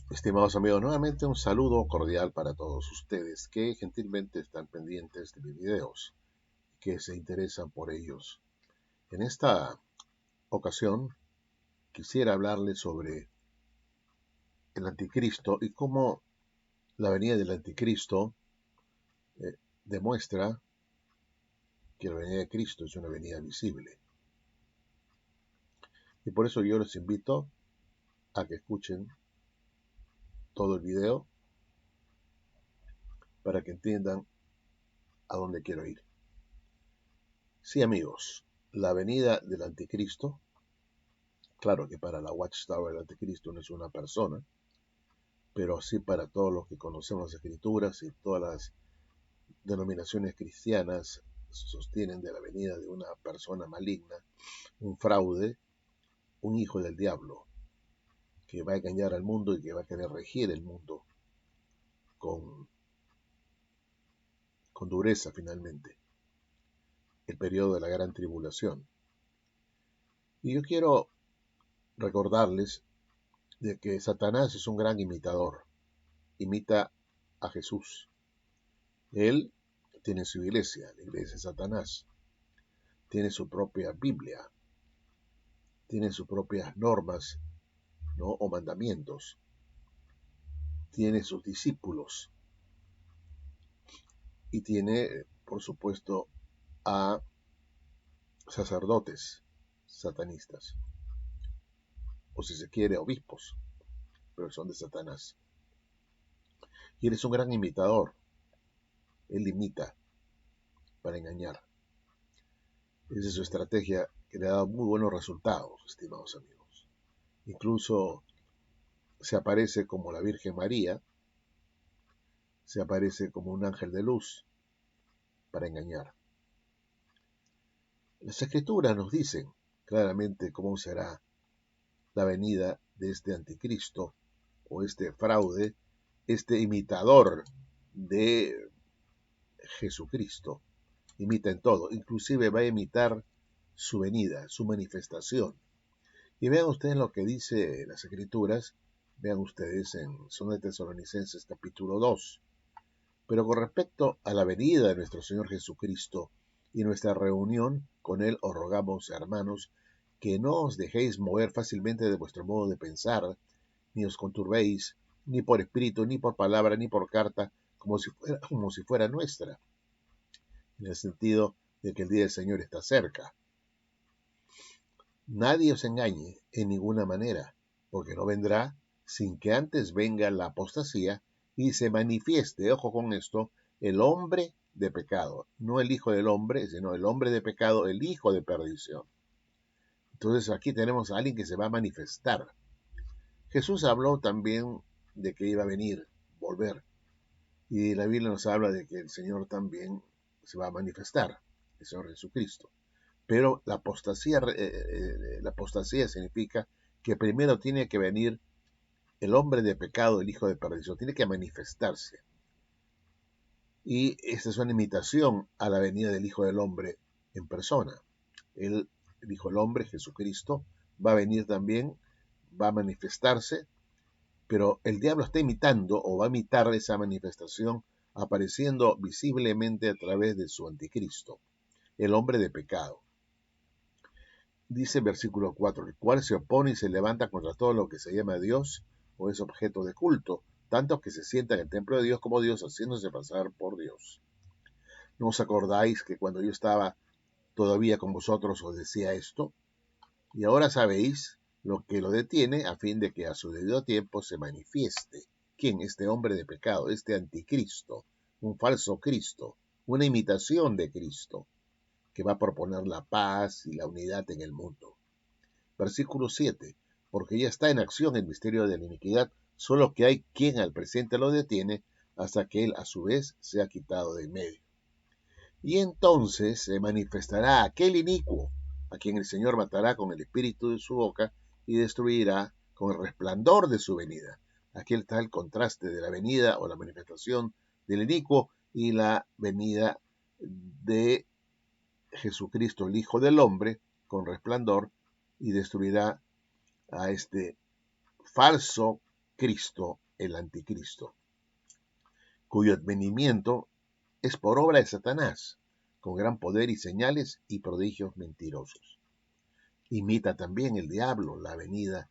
Estimados amigos, nuevamente un saludo cordial para todos ustedes que gentilmente están pendientes de mis videos, que se interesan por ellos. En esta ocasión quisiera hablarles sobre el anticristo y cómo la venida del anticristo demuestra que la venida de Cristo es una venida visible. Y por eso yo les invito a que escuchen todo el video para que entiendan a dónde quiero ir. Sí, amigos, la venida del anticristo. Claro que para la Watchtower el anticristo no es una persona, pero sí para todos los que conocemos las escrituras y todas las denominaciones cristianas sostienen de la venida de una persona maligna, un fraude, un hijo del diablo, que va a engañar al mundo y que va a querer regir el mundo con, con dureza finalmente, el periodo de la gran tribulación. Y yo quiero recordarles de que Satanás es un gran imitador, imita a Jesús. Él tiene su iglesia, la iglesia de Satanás, tiene su propia Biblia, tiene sus propias normas, ¿no? O mandamientos, tiene sus discípulos y tiene, por supuesto, a sacerdotes satanistas, o si se quiere, obispos, pero son de Satanás. Y él es un gran imitador, él imita para engañar. Esa es su estrategia que le ha dado muy buenos resultados, estimados amigos. Incluso se aparece como la Virgen María, se aparece como un ángel de luz para engañar. Las escrituras nos dicen claramente cómo será la venida de este anticristo o este fraude, este imitador de Jesucristo. Imita en todo, inclusive va a imitar su venida, su manifestación. Y vean ustedes lo que dice las escrituras, vean ustedes en 2 Tesalonicenses capítulo 2. Pero con respecto a la venida de nuestro Señor Jesucristo y nuestra reunión con Él, os rogamos, hermanos, que no os dejéis mover fácilmente de vuestro modo de pensar, ni os conturbéis, ni por espíritu, ni por palabra, ni por carta, como si fuera nuestra, en el sentido de que el día del Señor está cerca. Nadie os engañe en ninguna manera, porque no vendrá sin que antes venga la apostasía y se manifieste, ojo con esto, el hombre de pecado, no el hijo del hombre, sino el hombre de pecado, el hijo de perdición. Entonces aquí tenemos a alguien que se va a manifestar. Jesús habló también de que iba a venir, volver, y la Biblia nos habla de que el Señor también se va a manifestar, el Señor Jesucristo. Pero la apostasía significa que primero tiene que venir el hombre de pecado, el hijo de perdición, tiene que manifestarse. Y esta es una imitación a la venida del Hijo del Hombre en persona. El Hijo del Hombre, Jesucristo, va a venir también, va a manifestarse, pero el diablo está imitando o va a imitar esa manifestación apareciendo visiblemente a través de su anticristo, el hombre de pecado. Dice el versículo 4, el cual se opone y se levanta contra todo lo que se llama Dios o es objeto de culto, tanto que se sienta en el templo de Dios como Dios, haciéndose pasar por Dios. ¿No os acordáis que cuando yo estaba todavía con vosotros os decía esto? Y ahora sabéis lo que lo detiene a fin de que a su debido tiempo se manifieste. ¿Quién? Este hombre de pecado, este anticristo, un falso Cristo, una imitación de Cristo, que va a proponer la paz y la unidad en el mundo. Versículo 7. Porque ya está en acción el misterio de la iniquidad, solo que hay quien al presente lo detiene hasta que él a su vez sea quitado de en medio. Y entonces se manifestará aquel inicuo, a quien el Señor matará con el espíritu de su boca y destruirá con el resplandor de su venida. Aquí está el contraste de la venida o la manifestación del inicuo y la venida de Jesucristo, el Hijo del Hombre, con resplandor, y destruirá a este falso Cristo, el anticristo, cuyo advenimiento es por obra de Satanás, con gran poder y señales y prodigios mentirosos. Imita también el diablo la venida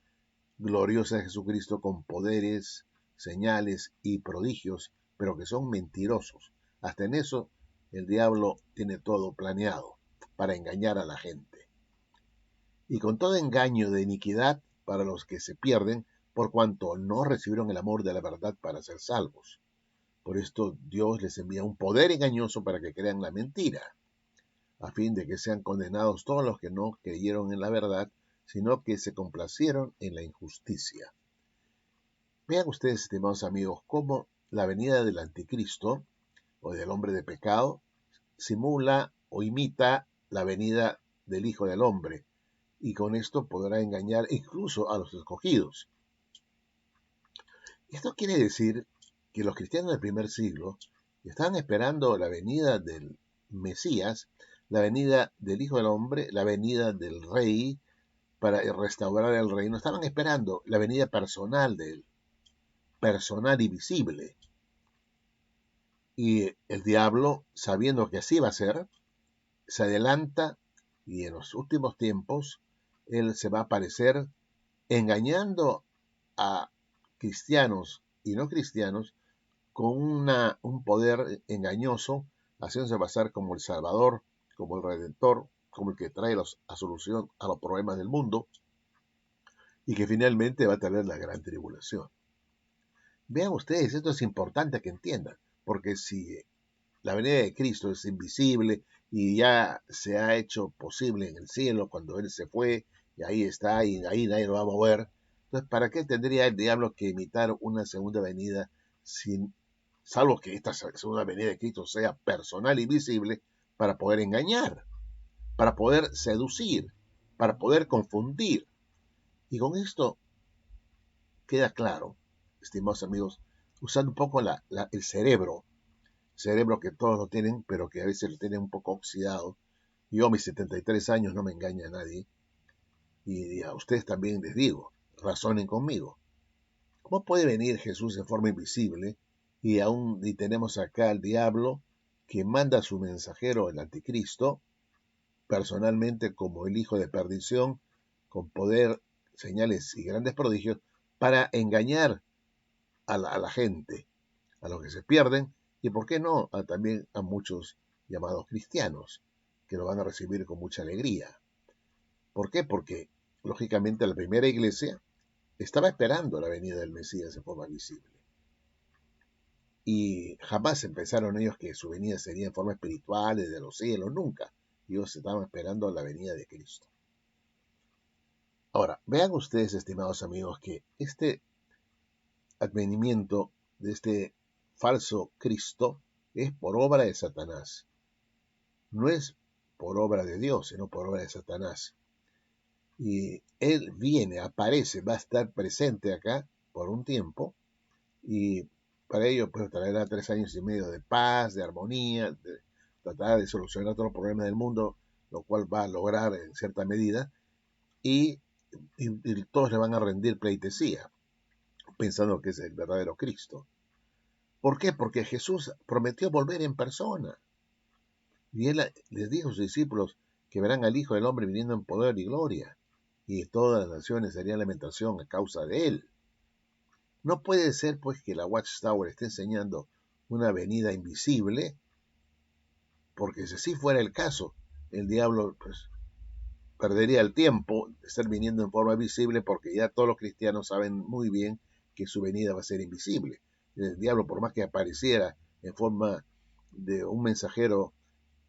gloriosa de Jesucristo con poderes, señales y prodigios, pero que son mentirosos. Hasta en eso el diablo tiene todo planeado para engañar a la gente. Y con todo engaño de iniquidad para los que se pierden, por cuanto no recibieron el amor de la verdad para ser salvos. Por esto Dios les envía un poder engañoso para que crean la mentira, a fin de que sean condenados todos los que no creyeron en la verdad, sino que se complacieron en la injusticia. Vean ustedes, estimados amigos, cómo la venida del anticristo o del hombre de pecado simula o imita la venida del Hijo del Hombre, y con esto podrá engañar incluso a los escogidos. Esto quiere decir que los cristianos del primer siglo estaban esperando la venida del Mesías, la venida del Hijo del Hombre, la venida del Rey para restaurar el reino. Estaban esperando la venida personal de él, personal y visible. Y el diablo, sabiendo que así va a ser, se adelanta y en los últimos tiempos él se va a aparecer engañando a cristianos y no cristianos con un poder engañoso, haciéndose pasar como el Salvador, como el Redentor, como el que trae a solución a los problemas del mundo, y que finalmente va a tener la gran tribulación. Vean ustedes, esto es importante que entiendan, porque si la venida de Cristo es invisible y ya se ha hecho posible en el cielo cuando Él se fue, y ahí está, y ahí nadie lo va a mover, entonces, ¿para qué tendría el diablo que imitar una segunda venida sin salvo que esta segunda venida de Cristo sea personal y visible, para poder engañar, para poder seducir, para poder confundir? Y con esto queda claro, estimados amigos, usando un poco el cerebro que todos lo tienen, pero que a veces lo tienen un poco oxidado. Yo a mis 73 años no me engaña a nadie, y a ustedes también les digo, razonen conmigo. ¿Cómo puede venir Jesús en forma invisible y tenemos acá al diablo que manda a su mensajero, el anticristo, personalmente como el hijo de perdición, con poder, señales y grandes prodigios, para engañar a la gente, a los que se pierden, y por qué no, también a muchos llamados cristianos, que lo van a recibir con mucha alegría? ¿Por qué? Porque, lógicamente, la primera iglesia estaba esperando la venida del Mesías en forma visible. Y jamás pensaron ellos que su venida sería en forma espiritual, desde los cielos, nunca. Ellos estaban esperando la venida de Cristo. Ahora, vean ustedes, estimados amigos, que este advenimiento de este falso Cristo es por obra de Satanás. No es por obra de Dios, sino por obra de Satanás. Y él viene, aparece, va a estar presente acá por un tiempo, y para ello pues traerá 3 años y medio de paz, de armonía, de tratar de solucionar todos los problemas del mundo, lo cual va a lograr en cierta medida, y todos le van a rendir pleitesía, pensando que es el verdadero Cristo. ¿Por qué? Porque Jesús prometió volver en persona, y él les dijo a sus discípulos que verán al Hijo del Hombre viniendo en poder y gloria, y todas las naciones harían lamentación a causa de él. No puede ser pues que la Watchtower esté enseñando una venida invisible, porque si así fuera el caso, el diablo pues perdería el tiempo de estar viniendo en forma visible, porque ya todos los cristianos saben muy bien que su venida va a ser invisible. El diablo, por más que apareciera en forma de un mensajero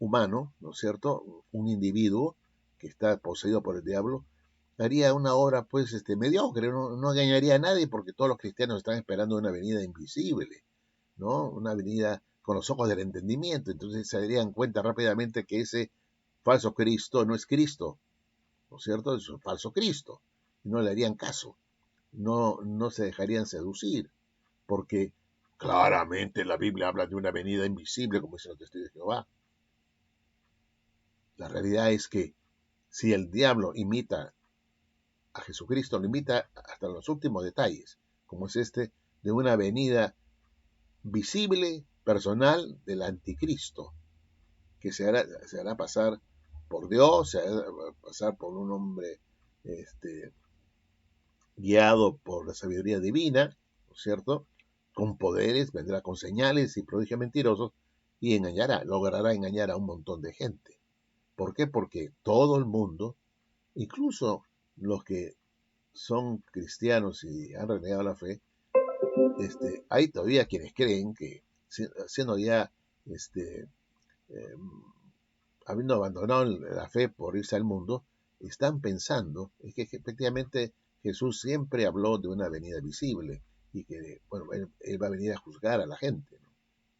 humano, ¿no es cierto?, un individuo que está poseído por el diablo, haría una obra pues mediocre, no engañaría a nadie, porque todos los cristianos están esperando una venida invisible, ¿no? Una venida con los ojos del entendimiento. Entonces se darían cuenta rápidamente que ese falso Cristo no es Cristo, ¿no es cierto? Es un falso Cristo, y no le harían caso, no se dejarían seducir, porque claramente la Biblia habla de una venida invisible, como dicen los testigos de Jehová. La realidad es que si el diablo imita a Jesucristo, lo imita hasta los últimos detalles, como es este, de una venida visible, personal del anticristo, que se hará pasar por Dios, se hará pasar por un hombre guiado por la sabiduría divina, ¿no es cierto? Con poderes, vendrá con señales y prodigios mentirosos y logrará engañar a un montón de gente. ¿Por qué? Porque todo el mundo, incluso los que son cristianos y han renegado la fe, hay todavía quienes creen que, siendo ya, eh, habiendo abandonado la fe por irse al mundo, están pensando es que efectivamente Jesús siempre habló de una venida visible y que, bueno, él va a venir a juzgar a la gente, ¿no?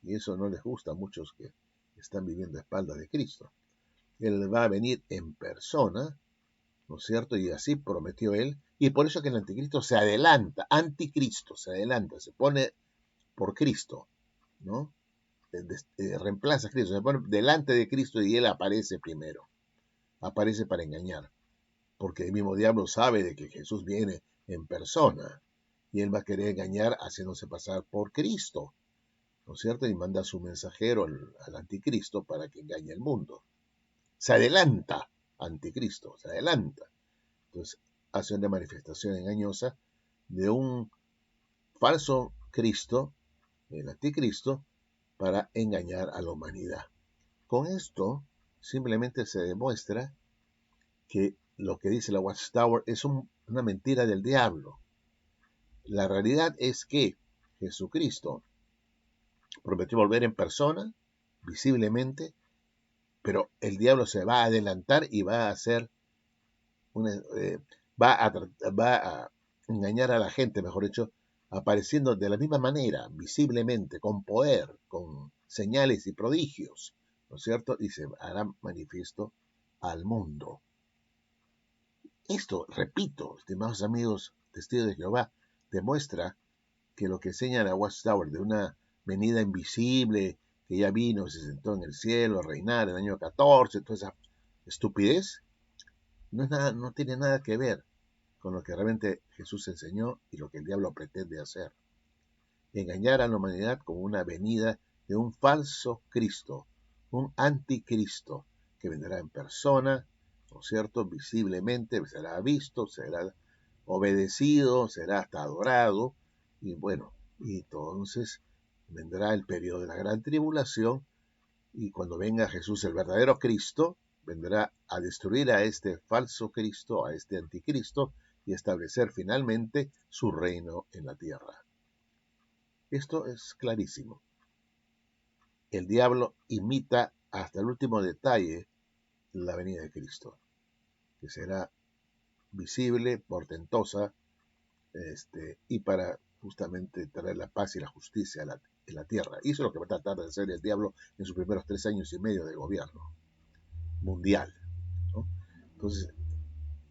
Y eso no les gusta a muchos que están viviendo a espaldas de Cristo. Él va a venir en persona, ¿no es cierto? Y así prometió él, y por eso que el anticristo se adelanta, se pone por Cristo, ¿no? Reemplaza a Cristo, se pone delante de Cristo y él aparece primero, aparece para engañar, porque el mismo diablo sabe de que Jesús viene en persona y él va a querer engañar haciéndose pasar por Cristo, ¿no es cierto? Y manda a su mensajero al anticristo para que engañe al mundo. Se adelanta, anticristo, se adelanta. Entonces hace una manifestación engañosa de un falso Cristo, el anticristo, para engañar a la humanidad. Con esto simplemente se demuestra que lo que dice la Watchtower es una mentira del diablo. La realidad es que Jesucristo prometió volver en persona, visiblemente, pero el diablo se va a adelantar y va a hacer va a engañar a la gente, mejor dicho, apareciendo de la misma manera, visiblemente, con poder, con señales y prodigios, ¿no es cierto? Y se hará manifiesto al mundo. Esto, repito, estimados amigos testigos de Jehová, demuestra que lo que enseña la Watchtower de una venida invisible, que ya vino, se sentó en el cielo a reinar en el año 14, toda esa estupidez, no tiene nada que ver con lo que realmente Jesús enseñó y lo que el diablo pretende hacer. Engañar a la humanidad con una venida de un falso Cristo, un anticristo, que vendrá en persona, ¿no es cierto? Visiblemente, será visto, será obedecido, será hasta adorado, y bueno, y entonces vendrá el periodo de la gran tribulación, y cuando venga Jesús, el verdadero Cristo, vendrá a destruir a este falso Cristo, a este anticristo, y establecer finalmente su reino en la tierra. Esto es clarísimo. El diablo imita hasta el último detalle la venida de Cristo, que será visible, portentosa, y para justamente traer la paz y la justicia en la tierra. Y eso es lo que va a tratar de hacer el diablo en sus primeros 3 años y medio de gobierno mundial, ¿no? Entonces,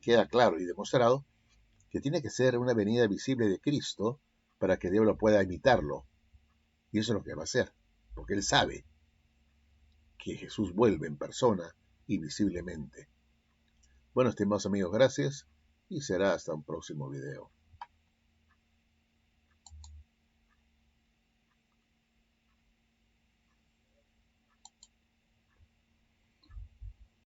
queda claro y demostrado que tiene que ser una venida visible de Cristo para que el diablo pueda imitarlo. Y eso es lo que va a hacer, porque él sabe que Jesús vuelve en persona y visiblemente. Bueno, estimados amigos, gracias y será hasta un próximo video.